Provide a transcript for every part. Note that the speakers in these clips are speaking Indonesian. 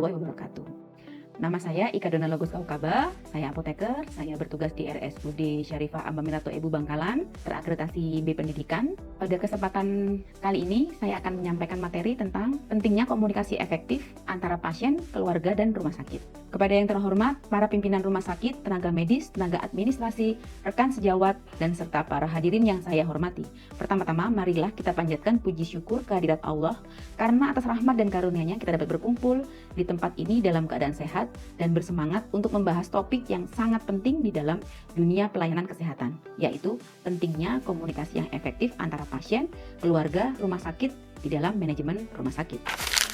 warahmatullahi wabarakatuh. Nama saya Ika Dona Logos Kaukaba, saya apoteker, saya bertugas di RSUD Syarifah Ambamirato Ebu Bangkalan, terakreditasi B Pendidikan. Pada kesempatan kali ini, saya akan menyampaikan materi tentang pentingnya komunikasi efektif antara pasien, keluarga, dan rumah sakit. Kepada yang terhormat, para pimpinan rumah sakit, tenaga medis, tenaga administrasi, rekan sejawat, dan serta para hadirin yang saya hormati. Pertama-tama, marilah kita panjatkan puji syukur kehadirat Allah, karena atas rahmat dan karunia-Nya kita dapat berkumpul di tempat ini dalam keadaan sehat dan bersemangat untuk membahas topik yang sangat penting di dalam dunia pelayanan kesehatan, yaitu pentingnya komunikasi yang efektif antara pasien, keluarga, rumah sakit di dalam manajemen rumah sakit.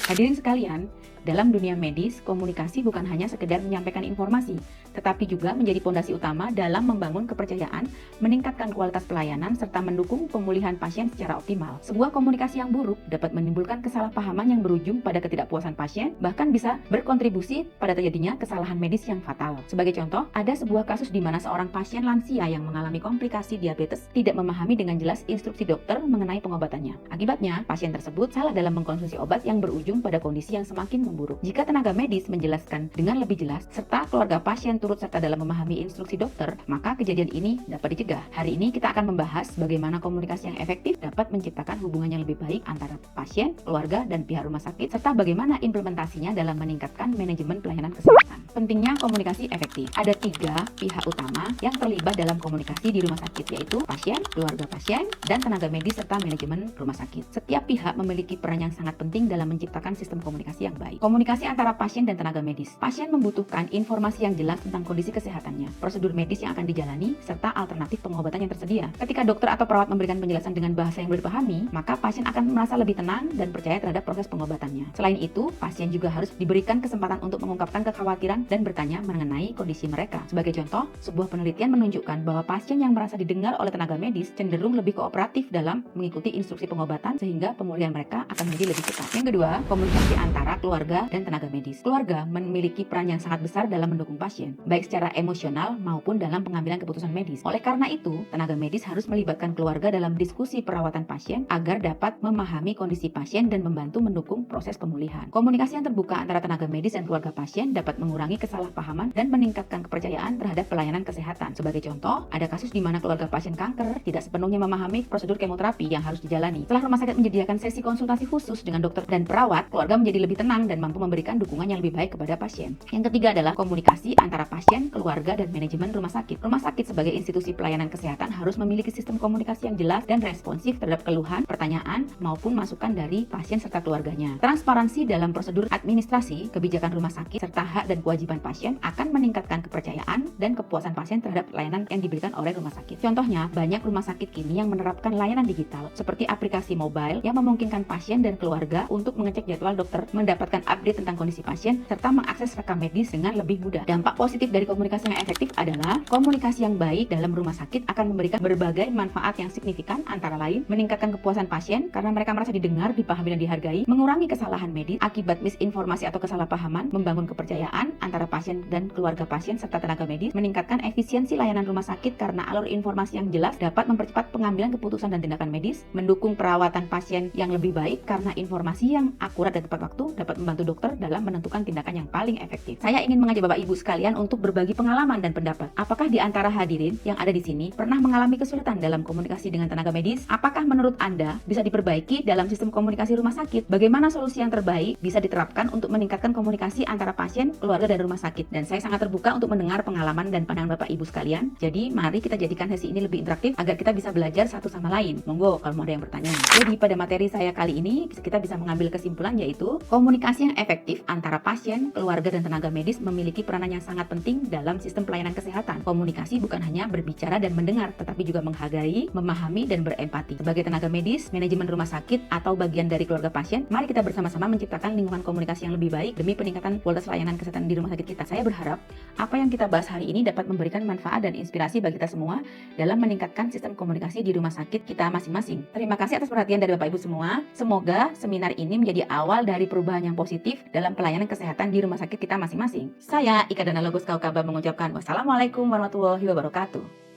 Hadirin sekalian, dalam dunia medis, komunikasi bukan hanya sekedar menyampaikan informasi, tetapi juga menjadi fondasi utama dalam membangun kepercayaan, meningkatkan kualitas pelayanan, serta mendukung pemulihan pasien secara optimal. Sebuah komunikasi yang buruk dapat menimbulkan kesalahpahaman yang berujung pada ketidakpuasan pasien, bahkan bisa berkontribusi pada terjadinya kesalahan medis yang fatal. Sebagai contoh, ada sebuah kasus di mana seorang pasien lansia yang mengalami komplikasi diabetes tidak memahami dengan jelas instruksi dokter mengenai pengobatannya. Akibatnya, pasien tersebut salah dalam mengkonsumsi obat yang berujung pada kondisi yang semakin memburuk. Jika tenaga medis menjelaskan dengan lebih jelas, serta keluarga pasien turut serta dalam memahami instruksi dokter, maka kejadian ini dapat dicegah. Hari ini kita akan membahas bagaimana komunikasi yang efektif dapat menciptakan hubungan yang lebih baik antara pasien, keluarga, dan pihak rumah sakit, serta bagaimana implementasinya dalam meningkatkan manajemen pelayanan kesehatan. Pentingnya komunikasi efektif. Ada 3 pihak utama yang terlibat dalam komunikasi di rumah sakit, yaitu pasien, keluarga pasien, dan tenaga medis serta manajemen rumah sakit. Setiap pihak memiliki peran yang sangat penting dalam menciptakan sistem komunikasi yang baik. Komunikasi antara pasien dan tenaga medis. Pasien membutuhkan informasi yang jelas tentang kondisi kesehatannya, prosedur medis yang akan dijalani, serta alternatif pengobatan yang tersedia. Ketika dokter atau perawat memberikan penjelasan dengan bahasa yang mudah dipahami, maka pasien akan merasa lebih tenang dan percaya terhadap proses pengobatannya. Selain itu, pasien juga harus diberikan kesempatan untuk mengungkapkan kekhawatiran dan bertanya mengenai kondisi mereka. Sebagai contoh, sebuah penelitian menunjukkan bahwa pasien yang merasa didengar oleh tenaga medis cenderung lebih kooperatif dalam mengikuti instruksi pengobatan, sehingga pemulihan mereka akan menjadi lebih cepat. Yang kedua, komunikasi antara keluarga dan tenaga medis. Keluarga memiliki peran yang sangat besar dalam mendukung pasien, baik secara emosional maupun dalam pengambilan keputusan medis. Oleh karena itu, tenaga medis harus melibatkan keluarga dalam diskusi perawatan pasien agar dapat memahami kondisi pasien dan membantu mendukung proses pemulihan. Komunikasi yang terbuka antara tenaga medis dan keluarga pasien dapat mengurangi kesalahpahaman dan meningkatkan kepercayaan terhadap pelayanan kesehatan. Sebagai contoh, ada kasus di mana keluarga pasien kanker tidak sepenuhnya memahami prosedur kemoterapi yang harus dijalani. Setelah rumah sakit menyediakan sesi konsultasi khusus dengan dokter dan perawat, keluarga menjadi lebih tenang dan mampu memberikan dukungan yang lebih baik kepada pasien. Yang ketiga adalah komunikasi antara pasien, keluarga, dan manajemen rumah sakit. Rumah sakit sebagai institusi pelayanan kesehatan harus memiliki sistem komunikasi yang jelas dan responsif terhadap keluhan, pertanyaan, maupun masukan dari pasien serta keluarganya. Transparansi dalam prosedur administrasi, kebijakan rumah sakit, serta hak dan kewajiban pasien akan meningkatkan kepercayaan dan kepuasan pasien terhadap pelayanan yang diberikan oleh rumah sakit. Contohnya, banyak rumah sakit kini yang menerapkan layanan digital seperti aplikasi mobile yang memungkinkan pasien dan keluarga untuk mengecek jadwal dokter, mendapatkan update tentang kondisi pasien, serta mengakses rekam medis dengan lebih mudah. Dampak positif dari komunikasi yang efektif adalah komunikasi yang baik dalam rumah sakit akan memberikan berbagai manfaat yang signifikan, antara lain meningkatkan kepuasan pasien karena mereka merasa didengar, dipahami, dan dihargai, mengurangi kesalahan medis akibat misinformasi atau kesalahpahaman, membangun kepercayaan antara pasien dan keluarga pasien serta tenaga medis, meningkatkan efisiensi layanan rumah sakit karena alur informasi yang jelas dapat mempercepat pengambilan keputusan dan tindakan medis, mendukung perawatan pasien yang lebih baik karena informasi yang akurat dan tepat waktu dapat membantu dokter dalam menentukan tindakan yang paling efektif. Saya ingin mengajak Bapak Ibu sekalian untuk berbagi pengalaman dan pendapat. Apakah di antara hadirin yang ada di sini pernah mengalami kesulitan dalam komunikasi dengan tenaga medis? Apakah menurut Anda bisa diperbaiki dalam sistem komunikasi rumah sakit? Bagaimana solusi yang terbaik bisa diterapkan untuk meningkatkan komunikasi antara pasien, keluarga, dan rumah sakit? Dan saya sangat terbuka untuk mendengar pengalaman dan pandangan Bapak Ibu sekalian. Jadi mari kita jadikan sesi ini lebih interaktif agar kita bisa belajar satu sama lain. Monggo kalau mau ada yang bertanya. Jadi pada materi saya kali ini kita bisa mengambil kesimpulan, yaitu komunikasi yang efektif antara pasien, keluarga, dan tenaga medis memiliki peranan yang sangat penting dalam sistem pelayanan kesehatan. Komunikasi bukan hanya berbicara dan mendengar, tetapi juga menghargai, memahami, dan berempati. Sebagai tenaga medis, manajemen rumah sakit, atau bagian dari keluarga pasien, mari kita bersama-sama menciptakan lingkungan komunikasi yang lebih baik demi peningkatan kualitas layanan kesehatan di rumah sakit kita. Saya berharap apa yang kita bahas hari ini dapat memberikan manfaat dan inspirasi bagi kita semua dalam meningkatkan sistem komunikasi di rumah sakit kita masing-masing. Terima kasih atas perhatian dari Bapak Ibu semua. Semoga seminar ini menjadi awal dari perubahan yang positif dalam pelayanan kesehatan di rumah sakit kita masing-masing. Saya Ika Dona Logos Kaukaba mengucapkan wassalamualaikum warahmatullahi wabarakatuh.